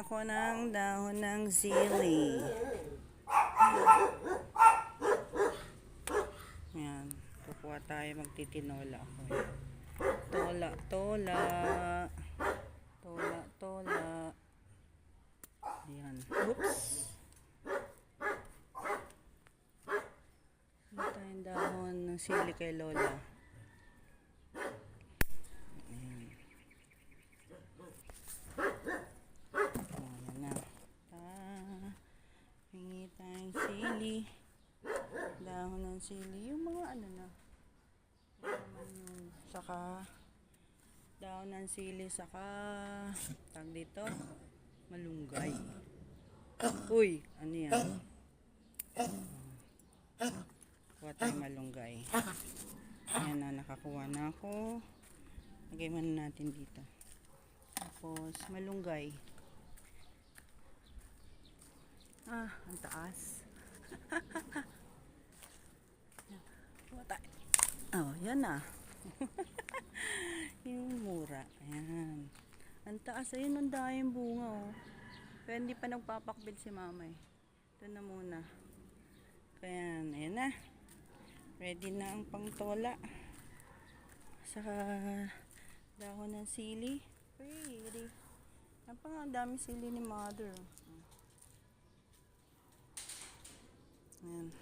ako ng dahon ng sili. Yan. Kukuha tayo, magtitinola ako. Tola, tola. Tola, tola. Yan. Oops. Ito tayong dahon ng sili kay Lola. Hingi tayong sili, dahon ng sili, yung mga ano na, saka dahon ng sili, saka tag dito, malunggay. Uy, ano yan? Kuha tayong malunggay. Ayan na, nakakuha na ako. Lagay muna natin dito. Tapos malunggay. Ang taas. Oh, yan na. Yung mura. Ayan. Ang taas. Ayun, ang daming bunga, oh. Pero hindi pa nagpapakbit si mama, eh. Ito na muna. Kaya, ayan na. Ready na ang pangtola. Saka dahon ng sili. Pretty. Ang dami sili ni mother. Ayan.